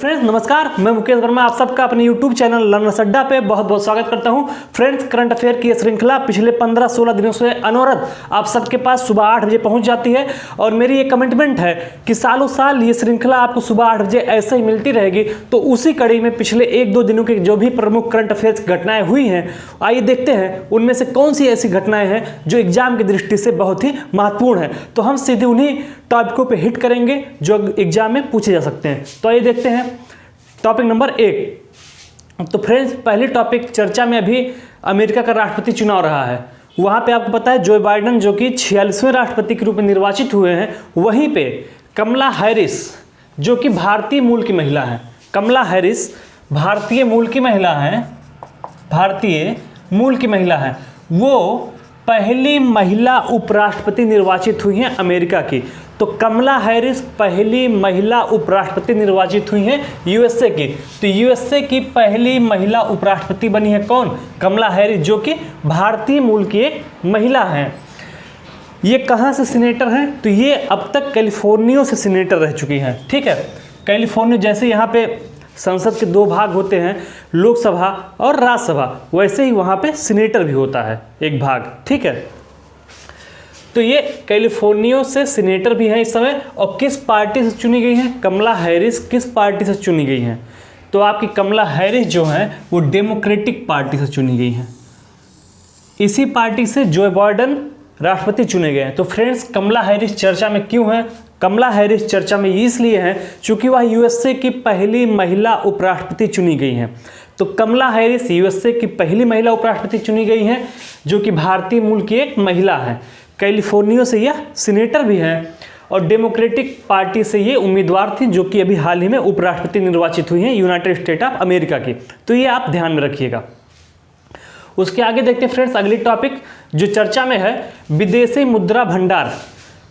Friends नमस्कार, मैं मुकेश वर्मा आप सबका अपने YouTube चैनल लर्नर्स अड्डा पे बहुत बहुत स्वागत करता हूं। फ्रेंड्स करंट अफेयर की श्रृंखला पिछले 15-16 दिनों से अनवरत आप सबके पास सुबह 8 बजे पहुंच जाती है और मेरी ये कमिटमेंट है कि सालों साल ये श्रृंखला आपको सुबह 8 बजे ऐसे ही मिलती रहेगी। तो उसी कड़ी में पिछले 1-2 दिनों के जो भी प्रमुख करंट अफेयर्स घटनाएं हुई हैं, आइए देखते हैं उनमें से कौन सी ऐसी घटनाएं हैं जो एग्जाम की दृष्टि से बहुत ही महत्वपूर्ण है। तो हम सीधे उन्हीं टॉपिकों पे हिट करेंगे जो एग्जाम में पूछे जा सकते हैं। तो आइए देखते हैं टॉपिक नंबर 1। तो फ्रेंड्स पहली टॉपिक चर्चा में अभी अमेरिका का राष्ट्रपति चुनाव रहा है। वहाँ पे आपको पता है जो बाइडेन जो कि 46वें राष्ट्रपति के रूप में निर्वाचित हुए हैं, वहीं पे कमला हैरिस जो कि भारतीय मूल की महिला है। कमला हैरिस भारतीय मूल की महिला है, वो पहली महिला उपराष्ट्रपति निर्वाचित हुई हैं अमेरिका की। तो कमला हैरिस पहली महिला उपराष्ट्रपति निर्वाचित हुई हैं यूएसए की। तो यूएसए की पहली महिला उपराष्ट्रपति बनी है कौन? कमला हैरिस, जो कि भारतीय मूल की एक महिला हैं। ये कहाँ से सीनेटर हैं? तो ये अब तक कैलिफोर्निया से सीनेटर रह चुकी हैं। ठीक है, कैलिफोर्निया जैसे यहाँ पे संसद के 2 भाग होते हैं, लोकसभा और राज्यसभा, वैसे ही वहाँ पे सीनेटर भी होता है एक भाग। ठीक है, तो ये कैलिफोर्निया से सीनेटर भी हैं इस समय। और किस पार्टी से चुनी गई हैं? कमला हैरिस किस पार्टी से चुनी गई हैं? तो आपकी कमला हैरिस जो हैं वो डेमोक्रेटिक पार्टी से चुनी गई हैं। इसी पार्टी से जो बाइडेन राष्ट्रपति चुने गए हैं। तो फ्रेंड्स कमला हैरिस चर्चा में क्यों है? कमला हैरिस चर्चा में इसलिए हैं क्योंकि वह यूएसए की पहली महिला उपराष्ट्रपति चुनी गई हैं। तो कमला हैरिस यूएसए की पहली महिला उपराष्ट्रपति चुनी गई हैं, जो कि भारतीय मूल की एक महिला है। कैलिफोर्निया से यह सीनेटर भी हैं और डेमोक्रेटिक पार्टी से ये उम्मीदवार थी जो कि अभी हाल ही में उपराष्ट्रपति निर्वाचित हुई हैं यूनाइटेड स्टेट ऑफ अमेरिका की। तो ये आप ध्यान में रखिएगा। उसके आगे देखते हैं फ्रेंड्स अगली टॉपिक जो चर्चा में है, विदेशी मुद्रा भंडार।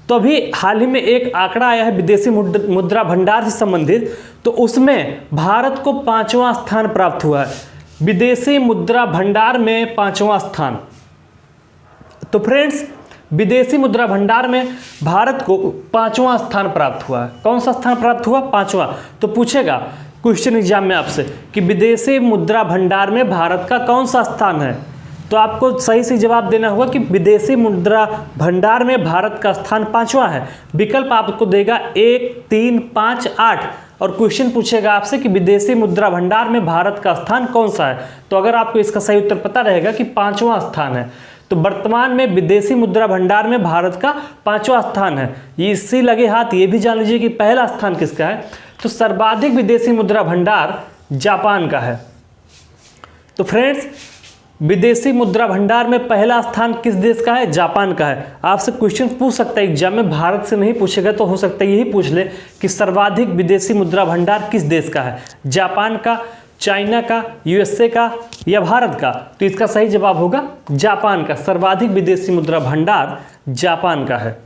तो अभी हाल ही में एक आंकड़ा आया है विदेशी मुद्रा भंडार से संबंधित, तो उसमें भारत को 5वां स्थान प्राप्त हुआ है। विदेशी मुद्रा भंडार में 5वां स्थान। तो फ्रेंड्स विदेशी मुद्रा भंडार में भारत को 5वां स्थान प्राप्त हुआ है। कौन सा स्थान प्राप्त हुआ? 5वां। तो पूछेगा क्वेश्चन एग्जाम में आपसे कि विदेशी मुद्रा भंडार में भारत का कौन सा स्थान है? तो आपको सही से जवाब देना होगा कि विदेशी मुद्रा भंडार में भारत का स्थान 5वां है। विकल्प आपको देगा 1, 3, 5, 8 और क्वेश्चन पूछेगा आपसे कि विदेशी मुद्रा भंडार में भारत का स्थान कौन सा है। तो अगर आपको इसका सही उत्तर पता रहेगा कि 5वां स्थान है, तो वर्तमान में विदेशी मुद्रा भंडार में भारत का 5वां स्थान है। ये इससे लगे हाथ ये भी जान लीजिए कि पहला स्थान किसका है? तो सर्वाधिक विदेशी मुद्रा भंडार जापान का है। तो फ्रेंड्स विदेशी मुद्रा भंडार में पहला स्थान किस देश का है? जापान का है। आपसे क्वेश्चन पूछ सकता है एग्जाम में, भारत से नहीं पूछेगा तो हो सकता है यही पूछ ले कि सर्वाधिक विदेशी मुद्रा भंडार किस देश का है? जापान का, चाइना का, यूएसए का या भारत का? तो इसका सही जवाब होगा जापान का। सर्वाधिक विदेशी मुद्रा भंडार जापान का है।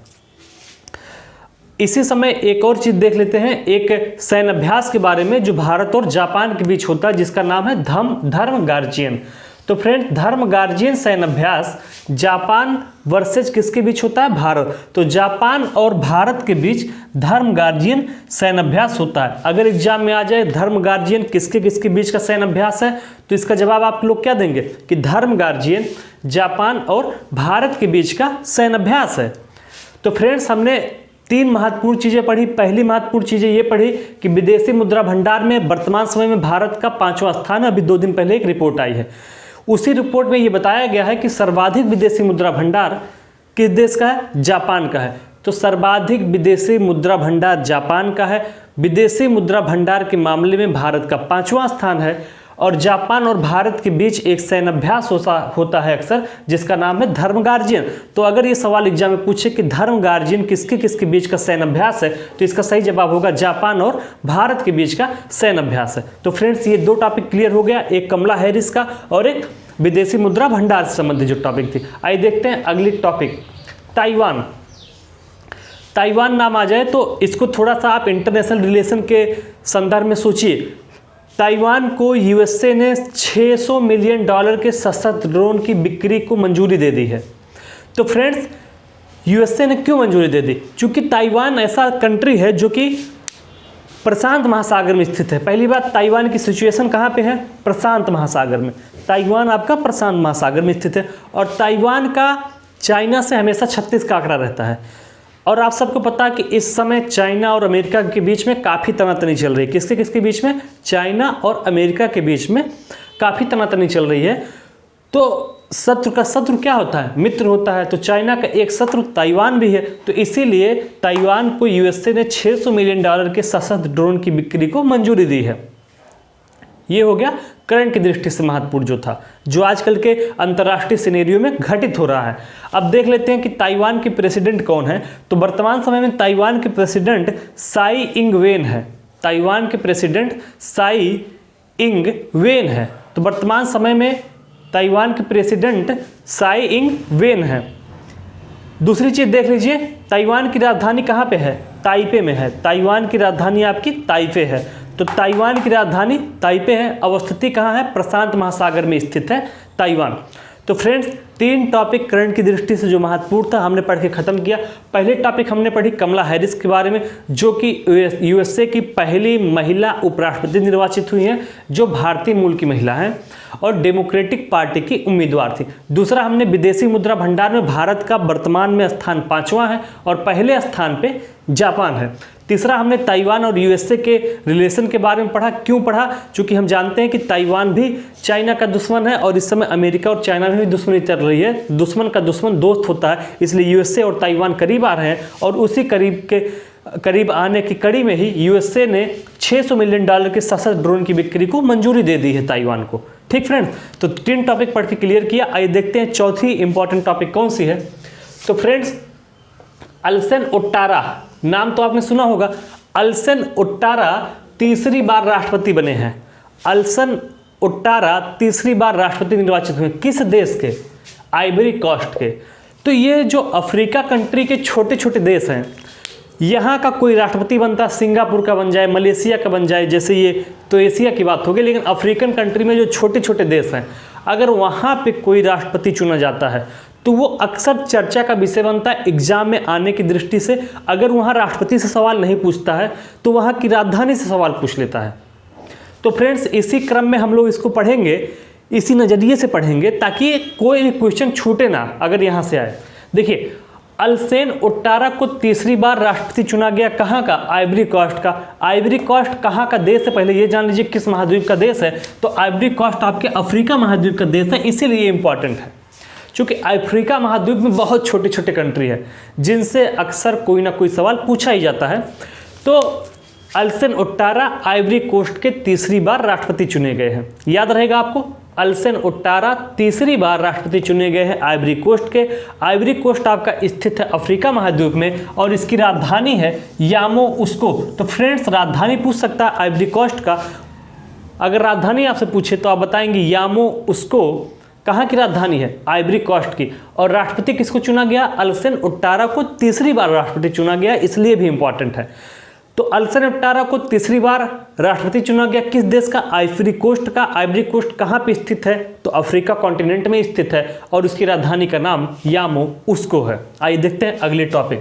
इसी समय एक और चीज देख लेते हैं, एक सैन्य अभ्यास के बारे में जो भारत और जापान के बीच होता है, जिसका नाम है धर्म गार्जियन। तो फ्रेंड धर्म गार्जियन सैन्य अभ्यास जापान वर्सेज किसके बीच होता है? भारत। तो जापान और भारत के बीच धर्म गार्जियन सैन्य अभ्यास होता है। अगर एग्जाम में आ जाए धर्म गार्जियन किसके बीच का सैन्य अभ्यास है, तो इसका जवाब आप लोग क्या देंगे कि धर्म गार्जियन जापान और भारत के बीच का सैन्य अभ्यास है। तो फ्रेंड्स हमने 3 महत्वपूर्ण चीजें पढ़ी। पहली महत्वपूर्ण चीजें ये पढ़ी कि विदेशी मुद्रा भंडार में वर्तमान समय में भारत का 5वां स्थान है। अभी 2 दिन पहले एक रिपोर्ट आई है, उसी रिपोर्ट में ये बताया गया है कि सर्वाधिक विदेशी मुद्रा भंडार किस देश का है? जापान का है। तो सर्वाधिक विदेशी मुद्रा भंडार जापान का है। विदेशी मुद्रा भंडार के मामले में भारत का 5वां स्थान है और जापान और भारत के बीच एक सैन्य अभ्यास होता है अक्सर, जिसका नाम है धर्म गार्जियन। तो अगर ये सवाल एग्जाम में पूछे कि धर्म गार्जियन किसके बीच का सैन्य अभ्यास है, तो इसका सही जवाब होगा जापान और भारत के बीच का सैन्य अभ्यास है। तो फ्रेंड्स ये 2 टॉपिक क्लियर हो गया, एक कमला हैरिस का और एक विदेशी मुद्रा भंडार से संबंधित जो टॉपिक थी। आइए देखते हैं अगली टॉपिक, ताइवान। ताइवान नाम आ जाए तो इसको थोड़ा सा आप इंटरनेशनल रिलेशन के संदर्भ में सोचिए। ताइवान को यूएसए ने $600 मिलियन के सशस्त्र ड्रोन की बिक्री को मंजूरी दे दी है। तो फ्रेंड्स यूएसए ने क्यों मंजूरी दे दी? क्योंकि ताइवान ऐसा कंट्री है जो कि प्रशांत महासागर में स्थित है। पहली बात, ताइवान की सिचुएशन कहाँ पे है? प्रशांत महासागर में। ताइवान आपका प्रशांत महासागर में स्थित है और ताइवान का चाइना से हमेशा 36 का आंकड़ा रहता है। और आप सबको पता है कि इस समय चाइना और अमेरिका के बीच में काफ़ी तनातनी चल रही है। किसके किसके बीच में? चाइना और अमेरिका के बीच में काफ़ी तनातनी चल रही है। तो शत्रु का शत्रु क्या होता है? मित्र होता है। तो चाइना का एक शत्रु ताइवान भी है। तो इसीलिए ताइवान को यूएसए ने $600 मिलियन के सशस्त्र ड्रोन की बिक्री को मंजूरी दी है। ये हो गया करंट की दृष्टि से महत्वपूर्ण जो था, जो आजकल के अंतर्राष्ट्रीय सिनेरियो में घटित हो रहा है। अब देख लेते हैं कि ताइवान के प्रेसिडेंट कौन है। तो वर्तमान समय में ताइवान के प्रेसिडेंट साई इंग वेन है। ताइवान के प्रेसिडेंट साई इंग वेन है। तो वर्तमान समय में ताइवान के प्रेसिडेंट साई इंग वेन है। दूसरी चीज़ देख लीजिए, ताइवान की राजधानी कहाँ पे है? ताइपे में है। ताइवान की राजधानी आपकी ताइपे है। तो ताइवान की राजधानी ताइपे है। अवस्थिति कहाँ है? प्रशांत महासागर में स्थित है ताइवान। तो फ्रेंड्स, 3 टॉपिक करंट की दृष्टि से जो महत्वपूर्ण था हमने पढ़ के ख़त्म किया। पहले टॉपिक हमने पढ़ी कमला हैरिस के बारे में, जो कि यूएसए की पहली महिला उपराष्ट्रपति निर्वाचित हुई हैं, जो भारतीय मूल की महिला हैं और डेमोक्रेटिक पार्टी की उम्मीदवार थी। दूसरा, हमने विदेशी मुद्रा भंडार में भारत का वर्तमान में स्थान 5वां है और पहले स्थान पे जापान है। तीसरा, हमने ताइवान और यूएसए के रिलेशन के बारे में पढ़ा। क्यों पढ़ा? क्योंकि हम जानते हैं कि ताइवान भी चाइना का दुश्मन है और इस समय अमेरिका और चाइना में भी दुश्मनी चल रही है। दुश्मन का दुश्मन दोस्त होता है, इसलिए यूएसए और ताइवान करीब आ रहे हैं और उसी करीब आने की कड़ी में ही यूएसए ने $600 मिलियन के सशस्त्र ड्रोन की बिक्री को मंजूरी दे दी है ताइवान को। ठीक फ्रेंड्स, तो 3 टॉपिक पढ़ के क्लियर किया। आइए देखते हैं चौथी इंपॉर्टेंट टॉपिक कौन सी है। तो फ्रेंड्स, अल्सन ओटारा नाम तो आपने सुना होगा। अल्सन ओटारा तीसरी बार राष्ट्रपति बने हैं। अल्सन ओटारा तीसरी बार राष्ट्रपति निर्वाचित हुए। किस देश के? आइवरी कोस्ट के। तो ये जो अफ्रीका कंट्री के छोटे छोटे देश हैं, यहाँ का कोई राष्ट्रपति बनता, सिंगापुर का बन जाए, मलेशिया का बन जाए, जैसे ये तो एशिया की बात होगी। लेकिन अफ्रीकन कंट्री में जो छोटे छोटे देश हैं, अगर वहाँ पे कोई राष्ट्रपति चुना जाता है तो वो अक्सर चर्चा का विषय बनता है एग्जाम में आने की दृष्टि से। अगर वहाँ राष्ट्रपति से सवाल नहीं पूछता है तो वहाँ की राजधानी से सवाल पूछ लेता है। तो फ्रेंड्स, इसी क्रम में हम लोग इसको पढ़ेंगे, इसी नज़रिए से पढ़ेंगे ताकि कोई भी क्वेश्चन छूटे ना अगर यहाँ से आए। देखिए, अल्सेन ओटारा को तीसरी बार राष्ट्रपति चुना गया। कहाँ का? आइवरी कोस्ट का। आइवरी कोस्ट कहाँ का देश है? पहले ये जान लीजिए किस महाद्वीप का देश है। तो आइवरी कोस्ट आपके अफ्रीका महाद्वीप का देश है, इसीलिए इंपॉर्टेंट है क्योंकि अफ्रीका महाद्वीप में बहुत छोटे छोटे कंट्री है जिनसे अक्सर कोई ना कोई सवाल पूछा ही जाता है। तो अल्सेन ओटारा आइवरी कोस्ट के तीसरी बार राष्ट्रपति चुने गए हैं। याद रहेगा आपको, अल्सेन ओटारा तीसरी बार राष्ट्रपति चुने गए हैं आइवरी कोस्ट के। आइवरी कोस्ट आपका स्थित है अफ्रीका महाद्वीप में और इसकी राजधानी है यामोउस्को। तो फ्रेंड्स, राजधानी पूछ सकता है आइवरी कोस्ट का। अगर राजधानी आपसे पूछे तो आप बताएंगे यामोउस्को। कहाँ की राजधानी है? आइवरी कोस्ट की। और राष्ट्रपति किसको चुना गया? अल्सेन ओटारा को तीसरी बार राष्ट्रपति चुना गया, इसलिए भी इंपॉर्टेंट है। तो अल्सेन ओटारा को तीसरी बार राष्ट्रपति चुना गया। किस देश का? आइवरी कोस्ट का। आइवरी कोस्ट कहाँ पे स्थित है? तो अफ्रीका कॉन्टिनेंट में स्थित है और उसकी राजधानी का नाम यामोउस्को है। आइए देखते हैं अगले टॉपिक।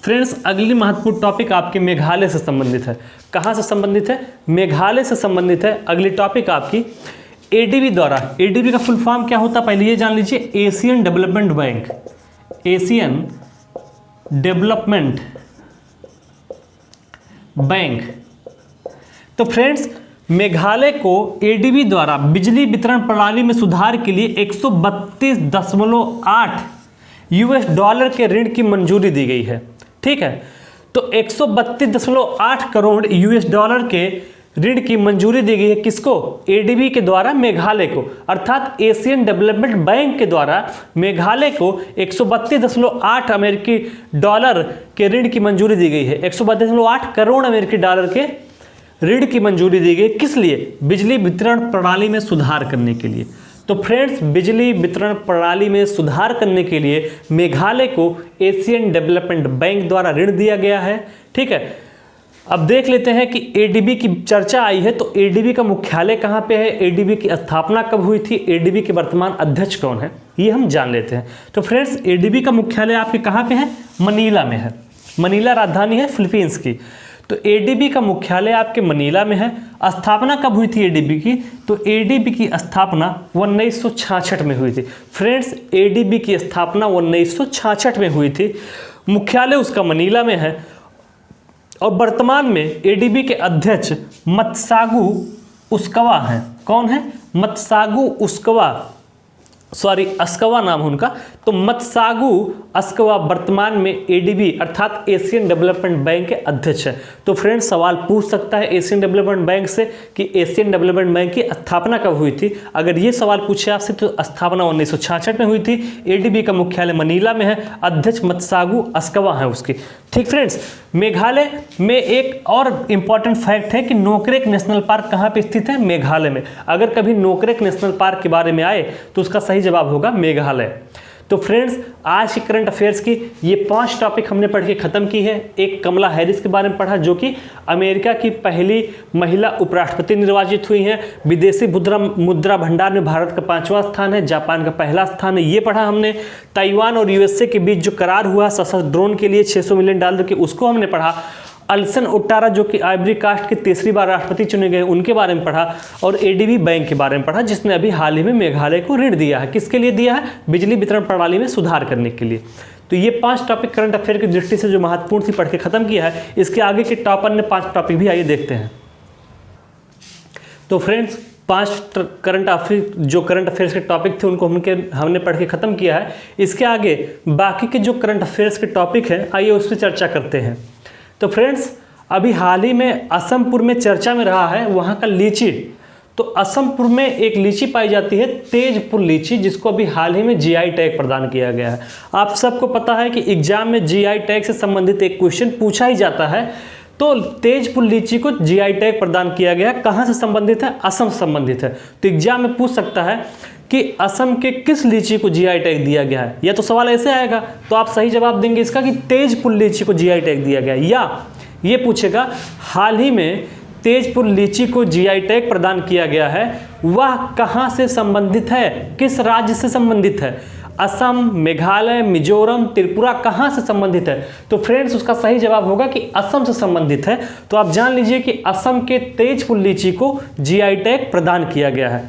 फ्रेंड्स, अगली महत्वपूर्ण टॉपिक आपके मेघालय से संबंधित है। कहाँ से संबंधित है? मेघालय से संबंधित है। अगली टॉपिक आपकी एडीबी द्वारा। एडीबी का फुल फॉर्म क्या होता है पहले ये जान लीजिए। Asian development bank. Asian development bank. तो फ्रेंड्स, मेघालय को एडीबी द्वारा बिजली वितरण प्रणाली में सुधार के लिए 132.8 US डॉलर के ऋण की मंजूरी दी गई है। ठीक है, तो 132.8 करोड़ US डॉलर के ऋण की मंजूरी दी गई है। किसको? एडीबी के द्वारा मेघालय को, अर्थात एशियन डेवलपमेंट बैंक के द्वारा मेघालय को 132.8 अमेरिकी डॉलर के ऋण की मंजूरी दी गई है। 132.8 करोड़ अमेरिकी डॉलर के ऋण की मंजूरी दी गई। किस लिए? बिजली वितरण प्रणाली में सुधार करने के लिए। तो फ्रेंड्स, बिजली वितरण प्रणाली में सुधार करने के लिए मेघालय को एशियन डेवलपमेंट बैंक द्वारा ऋण दिया गया है। ठीक है, अब देख लेते हैं कि एडीबी की चर्चा आई है तो एडीबी का मुख्यालय कहाँ पे है, एडीबी की स्थापना कब हुई थी, एडीबी के वर्तमान अध्यक्ष कौन है, ये हम जान लेते हैं। तो फ्रेंड्स, एडीबी का मुख्यालय आपके कहाँ पे है? मनीला में है। मनीला राजधानी है फिलीपींस की। तो एडीबी का मुख्यालय आपके मनीला में है। स्थापना कब हुई थी एडीबी की? तो एडीबी की स्थापना 1966 में हुई थी। फ्रेंड्स, एडीबी की स्थापना 1966 में हुई थी। मुख्यालय उसका मनीला में है और वर्तमान में एडीबी के अध्यक्ष मत्सागु उस्कवा हैं। कौन है? मत्सागु उस्कवा, सॉरी अस्कवा नाम है उनका। तो मत्सागु अस्कवा वर्तमान में एडीबी अर्थात एशियन डेवलपमेंट बैंक के अध्यक्ष है। तो फ्रेंड्स, सवाल पूछ सकता है एशियन डेवलपमेंट बैंक से कि एशियन डेवलपमेंट बैंक की स्थापना कब हुई थी। अगर ये सवाल पूछे आपसे तो स्थापना 1966 में हुई थी। एडीबी का मुख्यालय मनीला में है, अध्यक्ष मत्सागु अस्कवा है उसकी। ठीक फ्रेंड्स, मेघालय में एक और इम्पॉर्टेंट फैक्ट है कि नोकरेक नेशनल पार्क कहाँ पे स्थित है? मेघालय में। अगर कभी नोकरेक नेशनल पार्क के बारे में आए तो उसका सही जवाब होगा मेघालय। तो फ्रेंड्स, आज की करंट अफेयर्स की ये 5 टॉपिक हमने पढ़ के ख़त्म की है। एक कमला हैरिस के बारे में पढ़ा जो कि अमेरिका की पहली महिला उपराष्ट्रपति निर्वाचित हुई हैं। विदेशी मुद्रा भंडार में भारत का 5वां स्थान है, जापान का पहला स्थान है, ये पढ़ा हमने। ताइवान और यूएसए के बीच जो करार हुआ सशस्त्र ड्रोन के लिए $600 मिलियन की, उसको हमने पढ़ा। अल्सन ओटारा जो कि आइवरी कास्ट के तीसरी बार राष्ट्रपति चुने गए, उनके बारे में पढ़ा। और एडीबी बैंक के बारे में पढ़ा जिसने अभी हाल ही में मेघालय को ऋण दिया है। किसके लिए दिया है? बिजली वितरण प्रणाली में सुधार करने के लिए। तो ये 5 टॉपिक करंट अफेयर की दृष्टि से जो महत्वपूर्ण थी पढ़ के खत्म किया है। इसके आगे के टॉप अन्य 5 टॉपिक भी आइए देखते हैं। तो फ्रेंड्स, 5 करंट अफेयर्स के टॉपिक थे उनको हमने पढ़ के खत्म किया है। इसके आगे बाकी के जो करंट अफेयर्स के टॉपिक हैं आइए उस पर चर्चा करते हैं। तो फ्रेंड्स, अभी हाल ही में असमपुर में चर्चा में रहा है वहाँ का लीची। तो असमपुर में एक लीची पाई जाती है तेजपुर लीची, जिसको अभी हाल ही में जीआई टैग प्रदान किया गया है। आप सबको पता है कि एग्जाम में जीआई टैग से संबंधित एक क्वेश्चन पूछा ही जाता है। तो तेजपुर लीची को जीआई टैग प्रदान किया गया। कहाँ से संबंधित है? असम से संबंधित है। तो एग्जाम में पूछ सकता है कि असम के किस लीची को जीआई टैग दिया गया है। या तो सवाल ऐसे आएगा तो आप सही जवाब देंगे इसका कि तेजपुर लीची को जीआई टैग दिया गया, या ये पूछेगा हाल ही में तेजपुर लीची को जीआई टैग प्रदान किया गया है, वह कहाँ से संबंधित है, किस राज्य से संबंधित है? असम, मेघालय, मिजोरम, त्रिपुरा कहाँ से संबंधित है? तो फ्रेंड्स, उसका सही जवाब होगा कि असम से संबंधित है। तो आप जान लीजिए कि असम के तेजपुर लीची को जीआई टैग प्रदान किया गया है।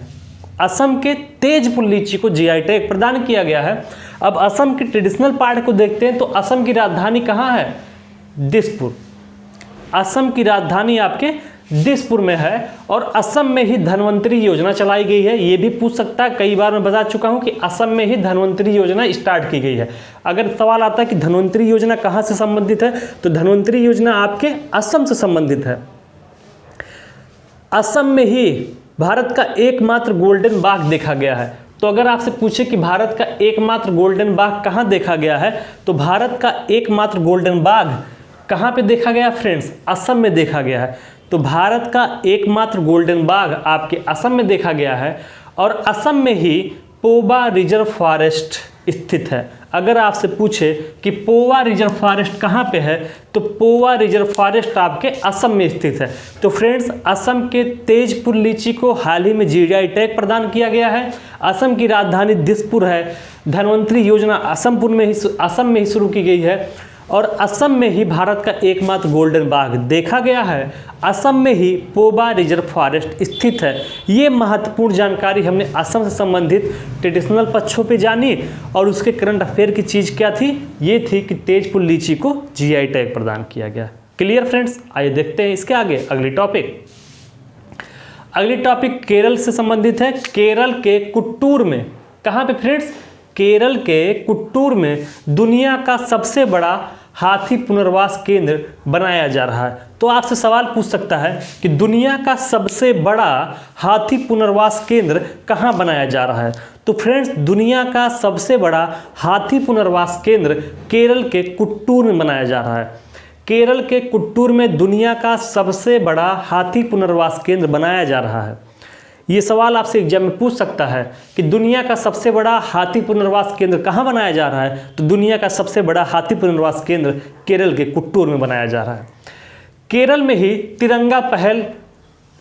असम के तेजपुर लीची को जीआई टैग प्रदान किया गया है। अब असम के ट्रेडिशनल पार्ट को देखते हैं तो असम की राजधानी कहाँ है? दिसपुर। असम की राजधानी आपके दिसपुर में है और असम में ही धन्वंतरी योजना चलाई गई है। ये भी पूछ सकता है, कई बार मैं बता चुका हूँ कि असम में ही धन्वंतरी योजना स्टार्ट की गई है। अगर सवाल आता है कि धन्वंतरी योजना कहाँ से संबंधित है तो धन्वंतरी योजना आपके असम से संबंधित है। असम में ही भारत का एकमात्र गोल्डन बाघ देखा गया है। तो अगर आपसे पूछे कि भारत का एकमात्र गोल्डन बाघ कहाँ देखा गया है तो भारत का एकमात्र गोल्डन बाघ कहाँ पे देखा गया फ्रेंड्स? असम में देखा गया है। तो भारत का एकमात्र गोल्डन बाघ आपके असम में देखा गया है और असम में ही पोबा रिजर्व फॉरेस्ट स्थित है। अगर आपसे पूछे कि पोवा रिजर्व फॉरेस्ट कहाँ पे है तो पोवा रिजर्व फॉरेस्ट आपके असम में स्थित है। तो फ्रेंड्स, असम के तेजपुर लीची को हाल ही में जीआई टैग प्रदान किया गया है। असम की राजधानी दिसपुर है। धन्वंतरी योजना असम में ही शुरू की गई है और असम में ही भारत का एकमात्र गोल्डन बाघ देखा गया है। असम में ही पोबा रिजर्व फॉरेस्ट स्थित है। ये महत्वपूर्ण जानकारी हमने असम से संबंधित ट्रेडिशनल पक्षों पे जानी और उसके करंट अफेयर की चीज़ क्या थी? ये थी कि तेजपुर लीची को जीआई टैग प्रदान किया गया। Clear friends? आइए देखते हैं इसके आगे अगली टॉपिक। अगली टॉपिक केरल से संबंधित है। केरल के कुट्टूर में, कहाँ पे फ्रेंड्स? केरल के कुट्टूर में दुनिया का सबसे बड़ा हाथी पुनर्वास केंद्र बनाया जा रहा है। तो आपसे सवाल पूछ सकता है कि दुनिया का सबसे बड़ा हाथी पुनर्वास केंद्र कहाँ बनाया जा रहा है? तो फ्रेंड्स, दुनिया का सबसे बड़ा हाथी पुनर्वास केंद्र केरल के कुट्टूर में बनाया जा रहा है। केरल के कुट्टूर में दुनिया का सबसे बड़ा हाथी पुनर्वास केंद्र बनाया जा रहा है। ये सवाल आपसे एग्जाम में पूछ सकता है कि दुनिया का सबसे बड़ा हाथी पुनर्वास केंद्र कहाँ बनाया जा रहा है? तो दुनिया का सबसे बड़ा हाथी पुनर्वास केंद्र केरल के कुट्टूर में बनाया जा रहा है। केरल में ही तिरंगा पहल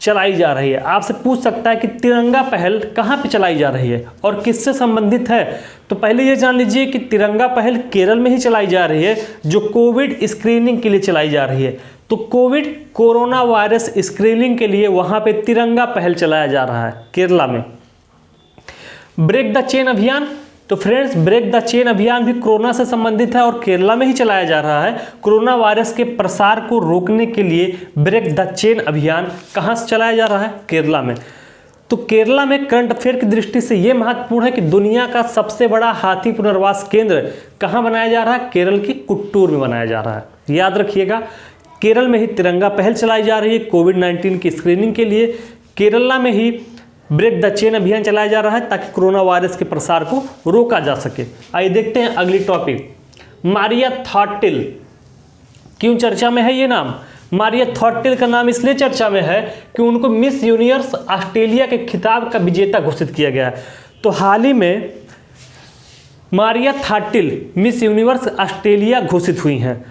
चलाई जा रही है। आपसे पूछ सकता है कि तिरंगा पहल कहाँ पे चलाई जा रही है और किससे संबंधित है? तो पहले ये जान लीजिए कि तिरंगा पहल केरल में ही चलाई जा रही है, जो कोविड स्क्रीनिंग के लिए चलाई जा रही है। तो कोरोना वायरस स्क्रीनिंग के लिए वहाँ पे तिरंगा पहल चलाया जा रहा है केरला में। ब्रेक द चेन अभियान, तो फ्रेंड्स ब्रेक द चेन अभियान भी कोरोना से संबंधित है और केरला में ही चलाया जा रहा है। कोरोना वायरस के प्रसार को रोकने के लिए ब्रेक द चेन अभियान कहाँ से चलाया जा रहा है? केरला में। तो केरला में करंट अफेयर की दृष्टि से यह महत्वपूर्ण है कि दुनिया का सबसे बड़ा हाथी पुनर्वास केंद्र कहाँ बनाया जा रहा है? केरल की कुट्टूर में बनाया जा रहा है। याद रखिएगा, केरल में ही तिरंगा पहल चलाई जा रही है कोविड-19 की स्क्रीनिंग के लिए। केरला में ही ब्रेक द चेन अभियान चलाया जा रहा है ताकि कोरोना वायरस के प्रसार को रोका जा सके। आइए देखते हैं अगली टॉपिक, मारिया थॉटिल। क्यों चर्चा में है ये नाम? मारिया थॉटिल का नाम इसलिए चर्चा में है कि उनको मिस यूनिवर्स ऑस्ट्रेलिया के खिताब का विजेता घोषित किया गया है। तो हाल ही में मारिया थॉटिल मिस यूनिवर्स ऑस्ट्रेलिया घोषित हुई हैं।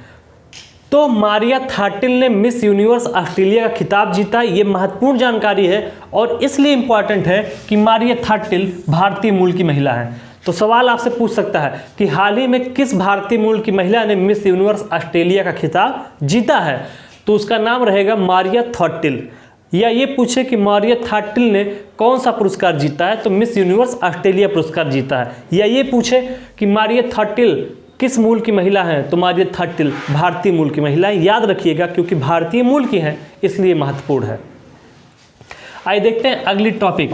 तो मारिया थॉटिल ने मिस यूनिवर्स ऑस्ट्रेलिया का खिताब जीता। ये महत्वपूर्ण जानकारी है और इसलिए इम्पॉर्टेंट है कि मारिया थॉटिल भारतीय मूल की महिला है। तो सवाल आपसे पूछ सकता है कि हाल ही में किस भारतीय मूल की महिला ने मिस यूनिवर्स ऑस्ट्रेलिया का खिताब जीता है? तो उसका नाम रहेगा मारिया थॉटिल। या ये पूछे कि मारिया थॉटिल ने कौन सा पुरस्कार जीता है? तो मिस यूनिवर्स ऑस्ट्रेलिया पुरस्कार जीता है। या ये पूछे कि मारिया थॉटिल किस मूल की महिला हैं? तो मारिया थॉटिल भारतीय मूल की महिला है। याद रखिएगा, क्योंकि भारतीय मूल की हैं इसलिए महत्वपूर्ण है। आइए देखते हैं अगली टॉपिक।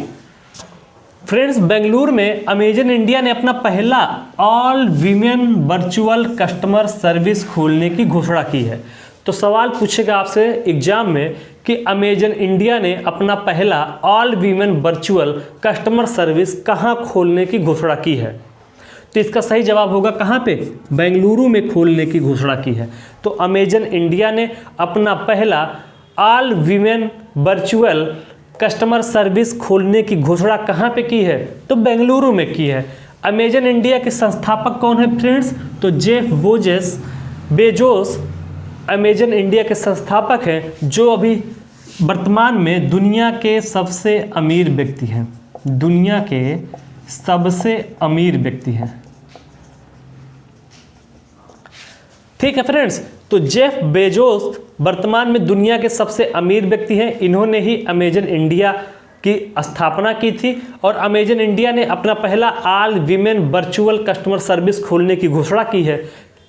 फ्रेंड्स, बेंगलुरु में अमेजन इंडिया ने अपना पहला all women virtual customer service खोलने की घोषणा की है। तो सवाल पूछेगा आपसे एग्जाम में कि अमेजन इंडिया ने अपना पहला all women virtual customer service कहाँ खोलने की घोषणा की है? तो इसका सही जवाब होगा कहाँ पे? बेंगलुरु में खोलने की घोषणा की है। तो अमेजन इंडिया ने अपना पहला all women virtual customer service खोलने की घोषणा कहाँ पे की है? तो बेंगलुरु में की है। अमेजन इंडिया के संस्थापक कौन है फ्रेंड्स? तो जेफ बेजोस अमेजन इंडिया के संस्थापक हैं, जो अभी वर्तमान में दुनिया के सबसे अमीर व्यक्ति हैं। दुनिया के सबसे अमीर व्यक्ति हैं। ठीक है फ्रेंड्स, तो जेफ बेजोस वर्तमान में दुनिया के सबसे अमीर व्यक्ति हैं। इन्होंने ही अमेजन इंडिया की स्थापना की थी और अमेजन इंडिया ने अपना पहला all women virtual customer service खोलने की घोषणा की है।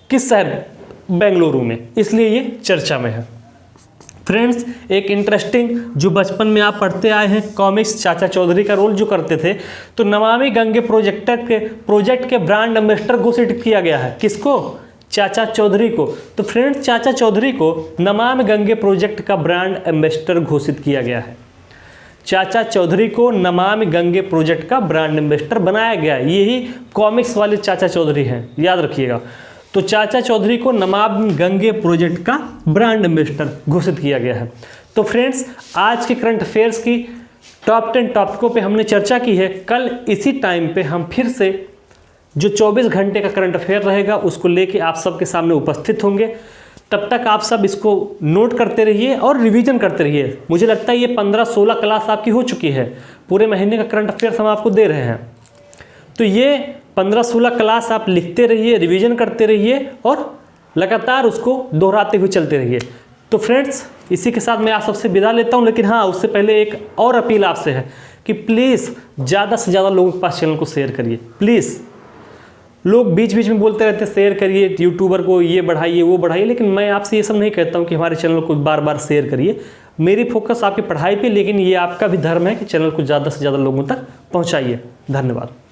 किस शहर? बेंगलुरु में, इसलिए ये चर्चा में है। फ्रेंड्स, एक इंटरेस्टिंग जो बचपन में आप पढ़ते आए हैं कॉमिक्स, चाचा चौधरी का रोल जो करते थे, तो नमामि गंगे प्रोजेक्ट के ब्रांड एम्बेसडर घोषित किया गया है। किसको? चाचा चौधरी को। तो फ्रेंड्स, चाचा चौधरी को नमामि गंगे प्रोजेक्ट का ब्रांड एम्बेसडर घोषित किया गया है। चाचा चौधरी को नमामि गंगे प्रोजेक्ट का ब्रांड एम्बेसडर बनाया गया। यही कॉमिक्स वाले चाचा चौधरी हैं, याद रखिएगा। तो चाचा चौधरी को नमामि गंगे प्रोजेक्ट का ब्रांड एम्बेसडर घोषित किया गया है। तो फ्रेंड्स, आज के करंट अफेयर्स की टॉप 10 टॉपिकों पे हमने चर्चा की है। कल इसी टाइम पे हम फिर से जो 24 घंटे का करंट अफेयर रहेगा उसको लेके आप सबके सामने उपस्थित होंगे। तब तक आप सब इसको नोट करते रहिए और रिवीजन करते रहिए। मुझे लगता है ये 15-16 क्लास आपकी हो चुकी है। पूरे महीने का करंट अफेयर्स हम आपको दे रहे हैं। तो ये 15-16 क्लास आप लिखते रहिए, रिवीजन करते रहिए और लगातार उसको दोहराते हुए चलते रहिए। तो फ्रेंड्स, इसी के साथ मैं आप सबसे विदा लेता हूँ। लेकिन हाँ, उससे पहले एक और अपील आपसे है कि प्लीज़ ज़्यादा से ज़्यादा लोगों के पास चैनल को शेयर करिए। प्लीज़, लोग बीच बीच में बोलते रहते हैं शेयर करिए, यूट्यूबर को ये बढ़ाइए वो बढ़ाइए, लेकिन मैं आपसे ये सब नहीं कहता हूँ कि हमारे चैनल को बार बार शेयर करिए। मेरी फोकस आपकी पढ़ाई पे, लेकिन ये आपका भी धर्म है कि चैनल को ज़्यादा से ज़्यादा लोगों तक पहुँचाइए। धन्यवाद।